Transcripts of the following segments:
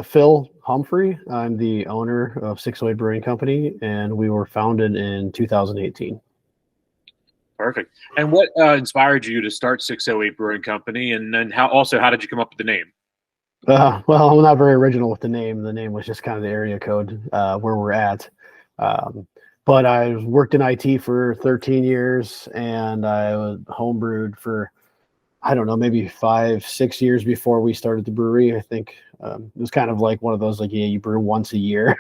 Phil Humphrey. I'm the owner of 608 Brewing Company, and we were founded in 2018. Perfect. And what inspired you to start 608 Brewing Company? And then how did you come up with the name? Well, I'm not very original with the name. The name was just kind of the area code where we're at. Um, but I worked in IT for 13 years, and I was homebrewed for, I don't know, maybe 5-6 years before we started the brewery. I think it was kind of like one of those, like, you brew once a year,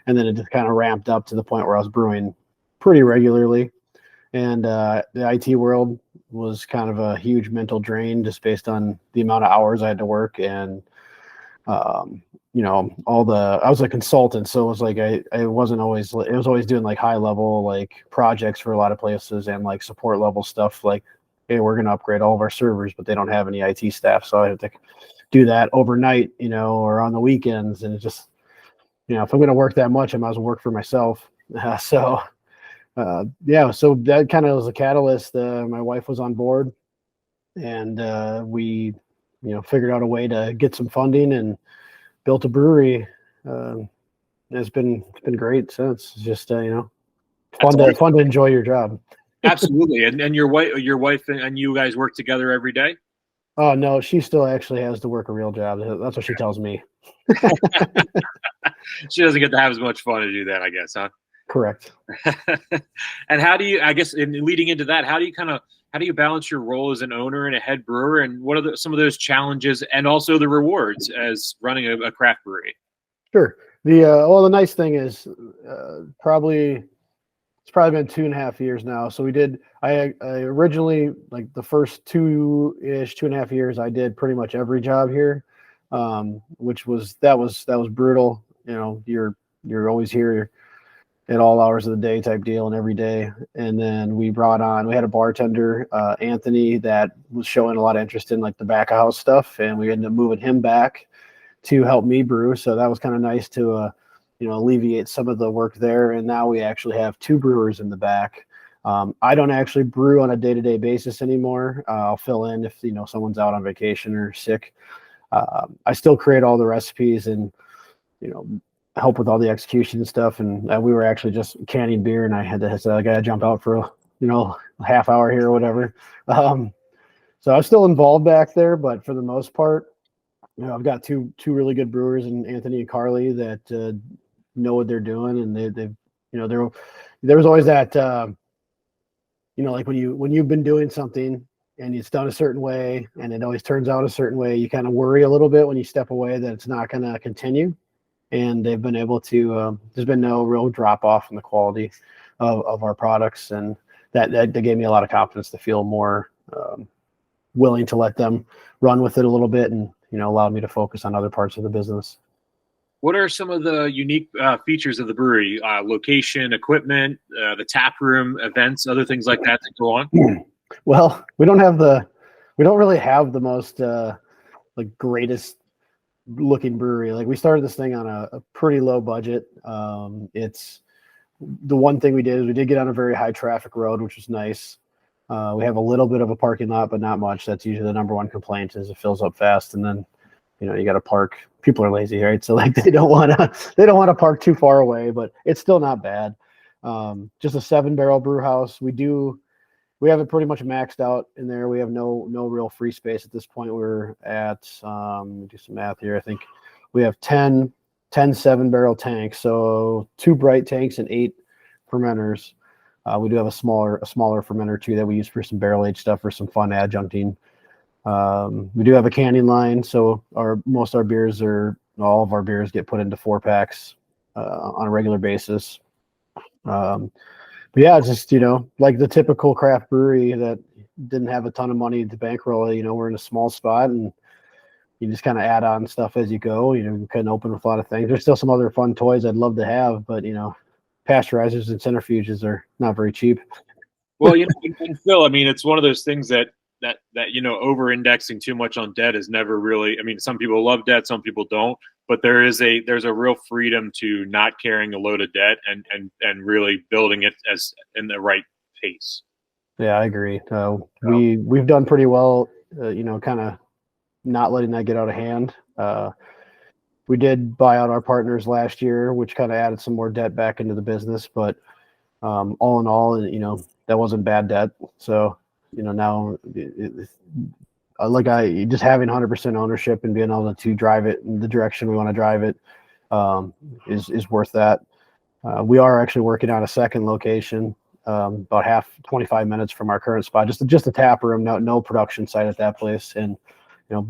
and then it just kind of ramped up to the point where I was brewing pretty regularly. And the IT world was kind of a huge mental drain just based on the amount of hours I had to work. And, I was a consultant. So it was like, it was always doing like high level, like projects for a lot of places and like support level stuff. Like, hey, we're going to upgrade all of our servers, but they don't have any IT staff. So I have to do that overnight, or on the weekends. And it just, if I'm going to work that much, I might as well work for myself. So that kind of was a catalyst. My wife was on board, and we, figured out a way to get some funding and built a brewery. It's been great since. It's just fun to enjoy your job. Absolutely. And your wife and you guys work together every day? Oh no, she still actually has to work a real job. That's what she tells me. She doesn't get to have as much fun as you then, I guess, huh? Correct. And how do you, I guess, in leading into that, how do you balance your role as an owner and a head brewer, and what are some of those challenges and also the rewards as running a craft brewery? Sure. The nice thing is it's probably been 2.5 years now. So I originally, like the first 2.5 years, I did pretty much every job here, which was brutal. You're always here at all hours of the day type deal and every day. And then we had a bartender, Anthony, that was showing a lot of interest in like the back of house stuff. And we ended up moving him back to help me brew. So that was kind of nice to, alleviate some of the work there. And now we actually have 2 brewers in the back. I don't actually brew on a day-to-day basis anymore. I'll fill in if, someone's out on vacation or sick. I still create all the recipes and, help with all the execution and stuff. And we were actually just canning beer, and I got to jump out for a half hour here or whatever. So I was still involved back there, but for the most part, I've got two really good brewers, and Anthony and Carly, that know what they're doing. And there was always that, like when you've been doing something and it's done a certain way and it always turns out a certain way, you kind of worry a little bit when you step away that it's not going to continue. And they've been able to, there's been no real drop off in the quality of our products. And that gave me a lot of confidence to feel more willing to let them run with it a little bit, and, allowed me to focus on other parts of the business. What are some of the unique features of the brewery? Location, equipment, the tap room, events, other things like that go on? Well, we don't really have the most greatest looking brewery. Like, we started this thing on a pretty low budget. It's the one thing we did is we did get on a very high traffic road, which was nice. We have a little bit of a parking lot, but not much. That's usually the number one complaint, is it fills up fast. And then, you got to park. People are lazy, right? So like they don't want to park too far away, but it's still not bad. Just a 7-barrel brew house. We have it pretty much maxed out in there. We have no real free space at this point. We're at, do some math here. I think we have 10 7-barrel tanks. So 2 bright tanks and 8 fermenters. We do have a smaller fermenter too that we use for some barrel aged stuff for some fun adjuncting. We do have a canning line, so all of our beers get put into 4-packs on a regular basis. But yeah, just like the typical craft brewery that didn't have a ton of money to bankroll. We're in a small spot, and you just kind of add on stuff as you go. You couldn't open with a lot of things. There's still some other fun toys I'd love to have, but pasteurizers and centrifuges are not very cheap. Well, and Phil, I mean, it's one of those things that over-indexing too much on debt is never really. I mean, some people love debt, some people don't. But there's a real freedom to not carrying a load of debt and really building it as in the right pace. Yeah, I agree. We've done pretty well, kind of not letting that get out of hand. we did buy out our partners last year, which kind of added some more debt back into the business. But all in all, that wasn't bad debt. So, now just having 100% ownership and being able to drive it in the direction we want to drive it is worth that. We are actually working on a second location, about 25 minutes from our current spot, just a tap room, no production site at that place. And,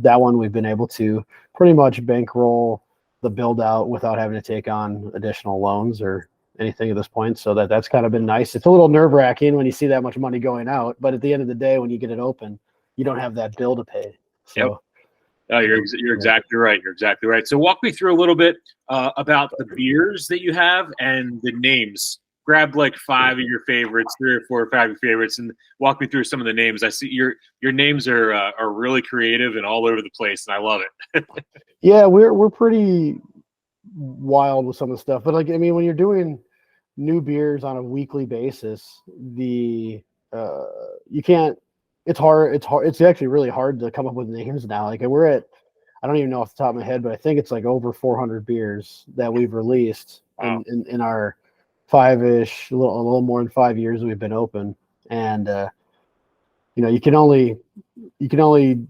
that one we've been able to pretty much bankroll the build out without having to take on additional loans or anything at this point. So that's kind of been nice. It's a little nerve wracking when you see that much money going out, but at the end of the day, when you get it open, you don't have that bill to pay. So, yep. You're exactly right. You're exactly right. So walk me through a little bit about the beers that you have and the names. Grab like 5 of your favorites, 3 or 4 or 5 of your favorites, and walk me through some of the names. I see your names are really creative and all over the place, and I love it. Yeah, we're pretty wild with some of the stuff, but when you're doing new beers on a weekly basis, you can't. It's hard. It's actually really hard to come up with names now. We're at, I don't even know off the top of my head, but I think it's like over 400 beers that we've released in our 5-ish, a little more than 5 years we've been open. And you can only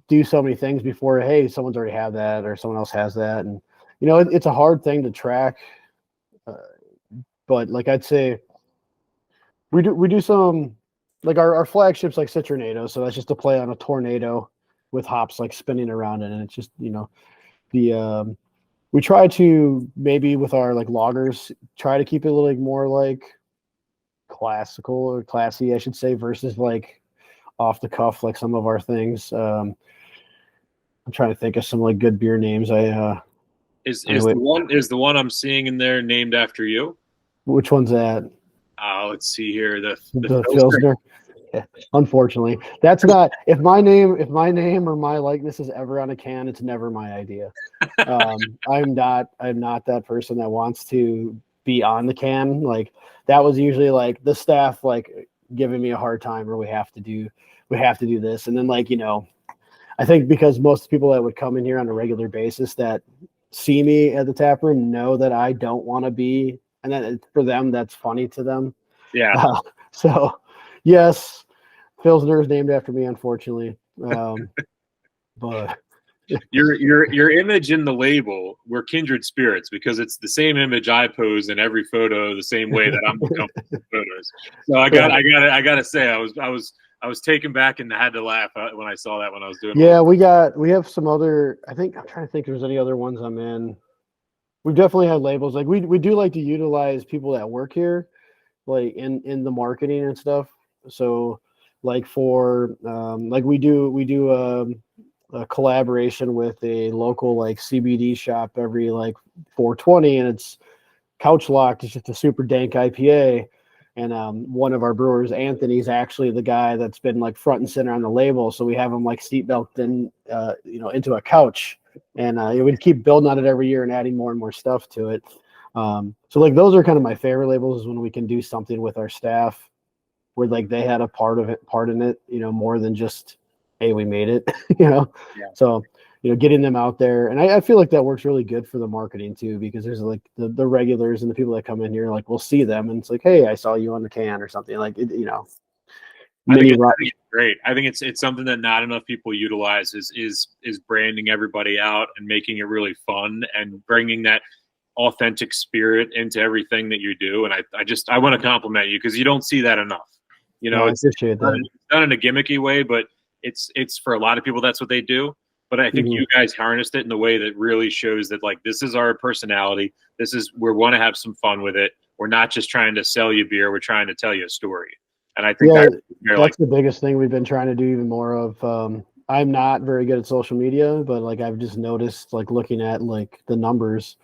do so many things before, hey, someone's already had that or someone else has that. And it's a hard thing to track. But I'd say we do some, our flagship's like Citronado, so that's just a play on a tornado with hops spinning around it. And it's just, we try to maybe with our lagers try to keep it a little more classical or classy, I should say, versus off the cuff some of our things. I'm trying to think of some good beer names. Is the one I'm seeing in there named after you? Which one's that? Let's see here. The Pilsner. Yeah, unfortunately, that's not. If my name or my likeness is ever on a can, it's never my idea. I'm not that person that wants to be on the can. That was usually the staff giving me a hard time, or we have to do this. And then I think because most people that would come in here on a regular basis that see me at the tap room know that I don't want to be, and that for them that's funny to them. Yeah. So yes, Pilsner is named after me, unfortunately. But your image in the label, we're kindred spirits, because it's the same image I pose in every photo, the same way that I'm comfortable in photos. So I gotta say, I was taken back and had to laugh when I saw that when I was doing. Yeah, we have some other. I think I'm trying to think if there's any other ones I'm in. We've definitely had labels. We do like to utilize people that work here, in the marketing and stuff. So for we do a collaboration with a local CBD shop every 420, and it's Couch Locked. It's just a super dank IPA. And one of our brewers, Anthony's actually the guy that's been front and center on the label. So we have him seatbelt in, into a couch, and we keep building on it every year and adding more and more stuff to it. So those are kind of my favorite labels, is when we can do something with our staff where they had a part in it, more than just, hey, we made it, Yeah. So, getting them out there. And I feel that works really good for the marketing too, because there's the regulars and the people that come in here, we'll see them and it's hey, I saw you on the can or something I think it's great. I think it's something that not enough people utilize is branding everybody out and making it really fun and bringing that authentic spirit into everything that you do. And I want to compliment you, because you don't see that enough. I appreciate that. It's done in a gimmicky way, but it's for a lot of people, that's what they do. But I think you guys harnessed it in a way that really shows that this is our personality. We want to have some fun with it. We're not just trying to sell you beer. We're trying to tell you a story. And I think that's the biggest thing we've been trying to do even more of. I'm not very good at social media, but I've just noticed looking at the numbers,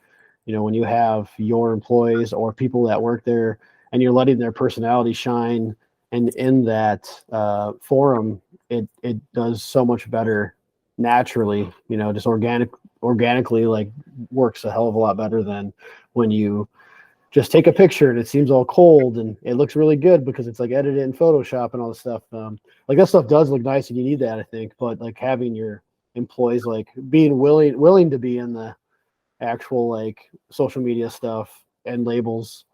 when you have your employees or people that work there and you're letting their personality shine, and in that forum, it does so much better naturally, just organically works a hell of a lot better than when you just take a picture and it seems all cold and it looks really good because it's edited in Photoshop and all this stuff. That stuff does look nice and you need that, I think, but having your employees being willing to be in the actual like social media stuff and labels,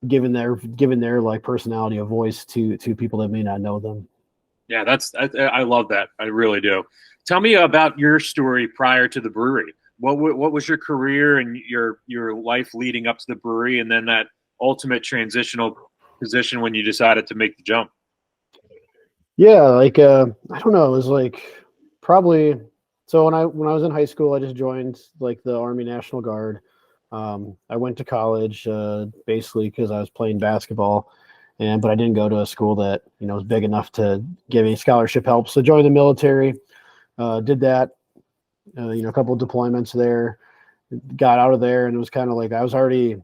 giving their like personality a voice to people that may not know them. Yeah, I love that. I really do. Tell me about your story prior to the brewery. What was your career and your life leading up to the brewery, and then that ultimate transitional position when you decided to make the jump? Yeah, like I don't know, it was like probably so when I was in high school, I just joined like the Army National Guard. I went to college basically because I was playing basketball, but I didn't go to a school that was big enough to give me scholarship help. So joined the military, did that, a couple of deployments there, got out of there, and it was kind of like I was already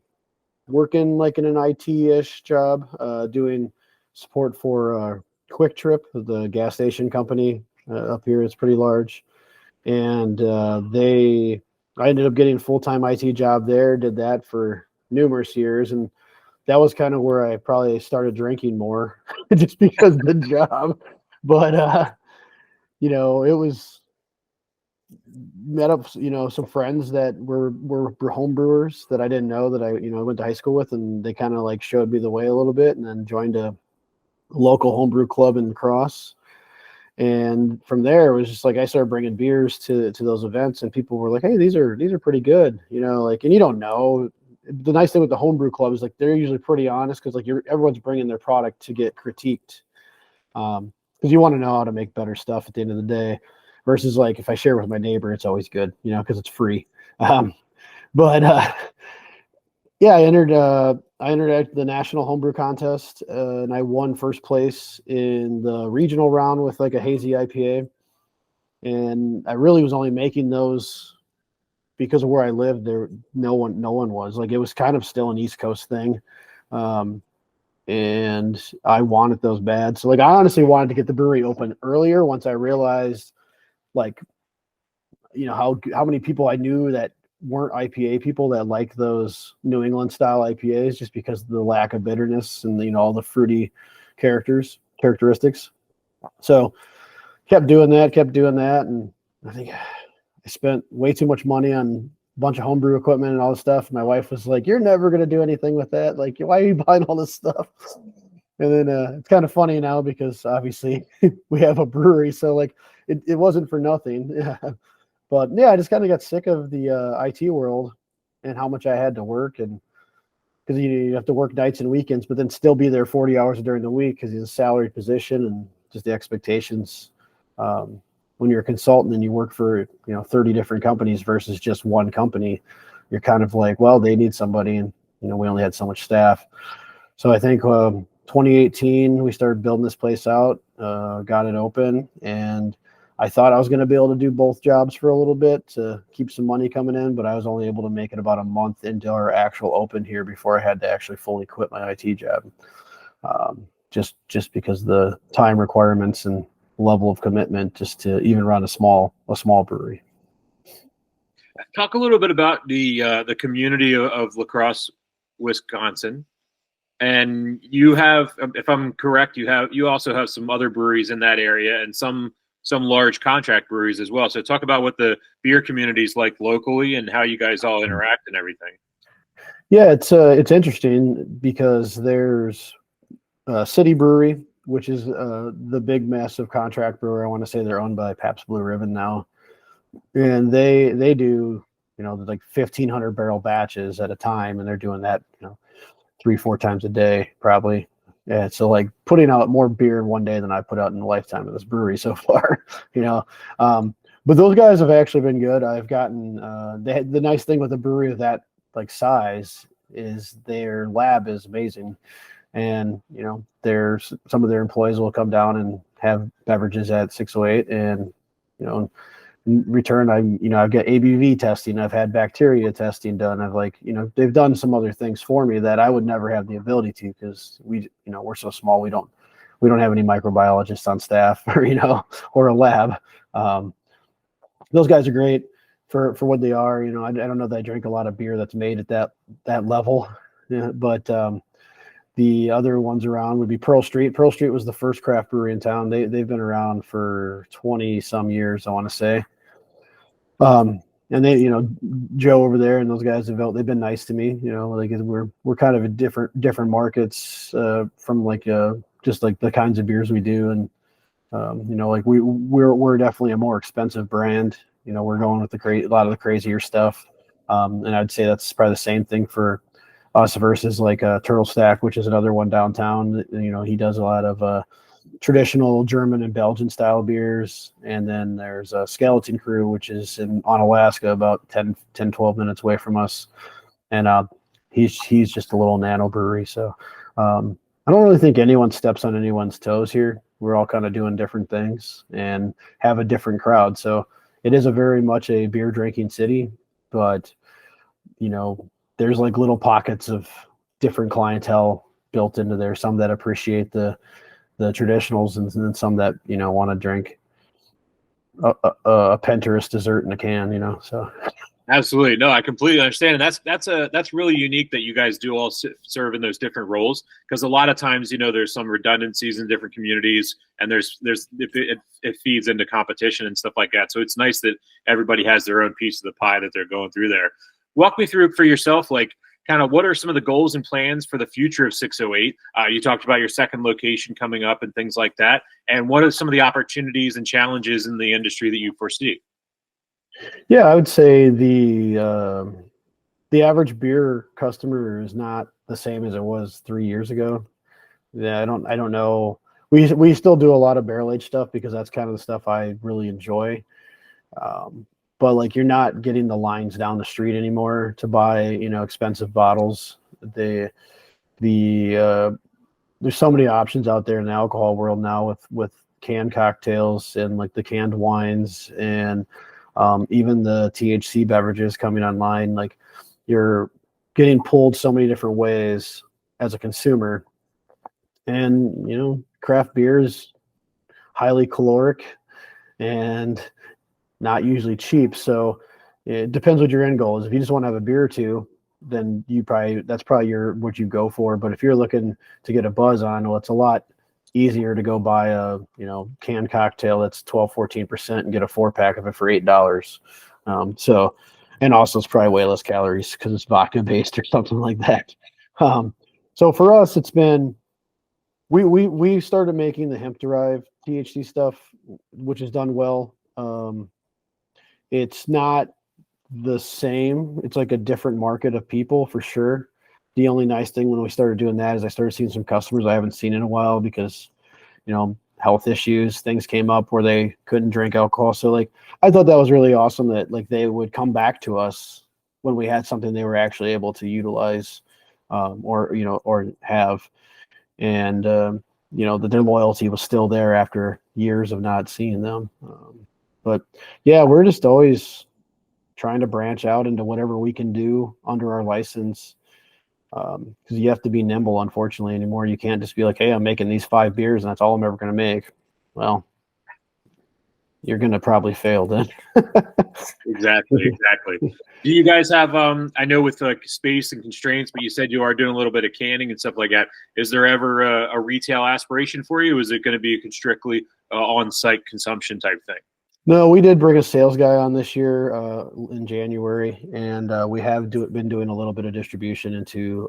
working like in an IT-ish job, doing support for Quick Trip, the gas station company up here. It's pretty large, and I ended up getting a full-time IT job there. Did that for numerous years, and that was kind of where I probably started drinking more, just because of the job. But it was met up, some friends that were home brewers that I didn't know that I went to high school with, and they kind of like showed me the way a little bit, and then joined a local homebrew club in Cross. And from there, it was just like I started bringing beers to those events, and people were like, "Hey, these are pretty good," like. And you don't know. The nice thing with the homebrew club is like they're usually pretty honest, because like everyone's bringing their product to get critiqued, because you want to know how to make better stuff at the end of the day. Versus like if I share with my neighbor, it's always good, because it's free. But yeah, I entered the national homebrew contest, and I won first place in the regional round with like a hazy IPA. And I really was only making those because of where I lived. There, no one was like, it was kind of still an East Coast thing, and I wanted those bad. So like, I honestly wanted to get the brewery open earlier once I realized, like, how many people I knew that weren't IPA people that like those New England style IPAs, just because of the lack of bitterness and all the fruity characteristics. So kept doing that, and I think I spent way too much money on a bunch of homebrew equipment and all this stuff. My wife was like, "You're never going to do anything with that. Like, why are you buying all this stuff?" And then it's kind of funny now, because obviously we have a brewery, so like it wasn't for nothing. Yeah. But yeah, I just kind of got sick of the IT world and how much I had to work, and because you have to work nights and weekends, but then still be there 40 hours during the week because it's a salaried position, and just the expectations. When you're a consultant and you work for 30 different companies versus just one company, you're kind of like, well, they need somebody, and we only had so much staff. So I think 2018 we started building this place out, got it open, and I thought I was going to be able to do both jobs for a little bit to keep some money coming in, but I was only able to make it about a month into our actual open here before I had to actually fully quit my IT job, just because the time requirements and level of commitment just to even run a small brewery. Talk a little bit about the community of La Crosse, Wisconsin. And you have, if I'm correct, you also have some other breweries in that area, and some large contract breweries as well. So talk about what the beer community is like locally and how you guys all interact and everything. Yeah, it's interesting because there's City Brewery, which is the big, massive contract brewer. I want to say they're owned by Pabst Blue Ribbon now, and they do like 1,500 barrel batches at a time, and they're doing that 3-4 times a day probably. Yeah, so like putting out more beer in one day than I put out in the lifetime of this brewery so far. But those guys have actually been good. I've gotten the nice thing with a brewery of that like size is their lab is amazing. And there's some of their employees will come down and have beverages at 608, and in return I've got ABV testing, I've had bacteria testing done, I've they've done some other things for me that I would never have the ability to, because we're so small, we don't have any microbiologists on staff or a lab. Those guys are great for what they are. I don't know that I drink a lot of beer that's made at that level, but the other ones around would be Pearl Street. Pearl Street was the first craft brewery in town. They've been around for 20 some years, I want to say. and they, Joe over there and those guys they've been nice to me. Like we're kind of a different markets from like just like the kinds of beers we do, and like we're definitely a more expensive brand. We're going with a lot of the crazier stuff, and I'd say that's probably the same thing for us versus like Turtle Stack, which is another one downtown. He does a lot of traditional German and Belgian style beers. And then there's a Skeleton Crew, which is on Alaska, about 12 minutes away from us. And he's just a little nano brewery. So I don't really think anyone steps on anyone's toes here. We're all kind of doing different things and have a different crowd. So it is a very much a beer drinking city, but there's like little pockets of different clientele built into there. Some that appreciate the traditionals, and then some that want to drink a Penterist dessert in a can. So absolutely, no, I completely understand, and that's really unique that you guys do all serve in those different roles, because a lot of times there's some redundancies in different communities, and there's it feeds into competition and stuff like that. So it's nice that everybody has their own piece of the pie that they're going through there. Walk me through for yourself, like kind of what are some of the goals and plans for the future of 608? You talked about your second location coming up and things like that. And what are some of the opportunities and challenges in the industry that you foresee? Yeah, I would say the average beer customer is not the same as it was 3 years ago. Yeah, I don't know. We still do a lot of barrel aged stuff because that's kind of the stuff I really enjoy. But like you're not getting the lines down the street anymore to buy, expensive bottles. There's so many options out there in the alcohol world now with canned cocktails and like the canned wines and even the THC beverages coming online. Like you're getting pulled so many different ways as a consumer, and craft beer is highly caloric and not usually cheap. So it depends what your end goal is. If you just want to have a beer or two, then that's probably what you go for. But if you're looking to get a buzz on, well, it's a lot easier to go buy a canned cocktail that's 12-14% and get a 4-pack of it for $8. So, and also it's probably way less calories because it's vodka based or something like that. So for us, it's been we started making the hemp derived THC stuff, which has done well. It's not the same. It's like a different market of people for sure. The only nice thing when we started doing that is I started seeing some customers I haven't seen in a while because, health issues, things came up where they couldn't drink alcohol. So like, I thought that was really awesome that like they would come back to us when we had something they were actually able to utilize, or have, and, that their loyalty was still there after years of not seeing them. But yeah, we're just always trying to branch out into whatever we can do under our license. Because you have to be nimble, unfortunately, anymore. You can't just be like, hey, I'm making these 5 beers and that's all I'm ever going to make. Well, you're going to probably fail then. Exactly. Do you guys have, I know with like space and constraints, but you said you are doing a little bit of canning and stuff like that. Is there ever a retail aspiration for you? Is it going to be a strictly on-site consumption type thing? No, we did bring a sales guy on this year in January, and we have been doing a little bit of distribution into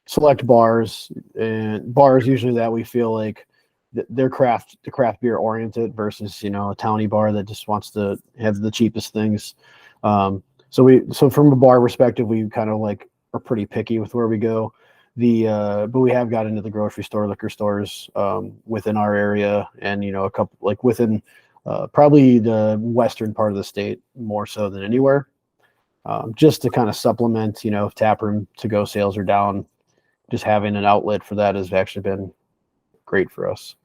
select bars, and bars usually that we feel like they're craft beer oriented versus a towny bar that just wants to have the cheapest things. So from a bar perspective, we kind of like are pretty picky with where we go. But we have got into the grocery store, liquor stores within our area, and a couple like within. Probably the western part of the state more so than anywhere, just to kind of supplement, if taproom to-go sales are down, just having an outlet for that has actually been great for us.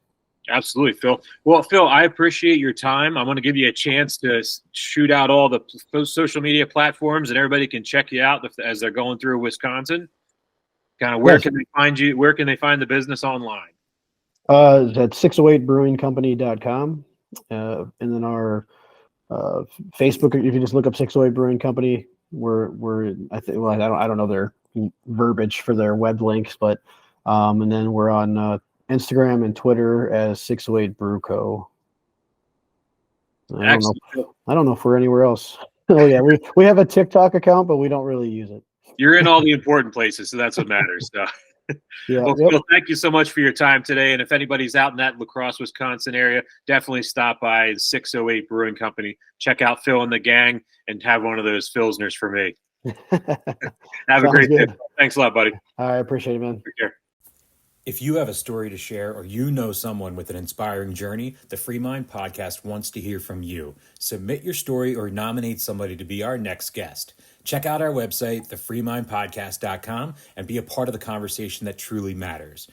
Absolutely, Phil. Well, Phil, I appreciate your time. I'm going to give you a chance to shoot out all the social media platforms, and everybody can check you out as they're going through Wisconsin. Kind of where can they find you? Where can they find the business online? At 608brewingcompany.com. And then our Facebook, if you just look up 608 Brewing Company, I don't know their verbiage for their web links, but and then we're on Instagram and Twitter as 608 Brew Co. I don't know. Excellent. I don't know if we're anywhere else. Oh yeah, we have a TikTok account, but we don't really use it. You're in all the important places, so that's what matters. So. Yeah. Well, Yep. Phil, thank you so much for your time today. And if anybody's out in that La Crosse, Wisconsin area, definitely stop by 608 Brewing Company. Check out Phil and the gang and have one of those Pilsners for me. Have a great day. Thanks a lot, buddy. I appreciate it, man. Take care. If you have a story to share or you know someone with an inspiring journey, the FreeMind Podcast wants to hear from you. Submit your story or nominate somebody to be our next guest. Check out our website, thefreemindpodcast.com, and be a part of the conversation that truly matters.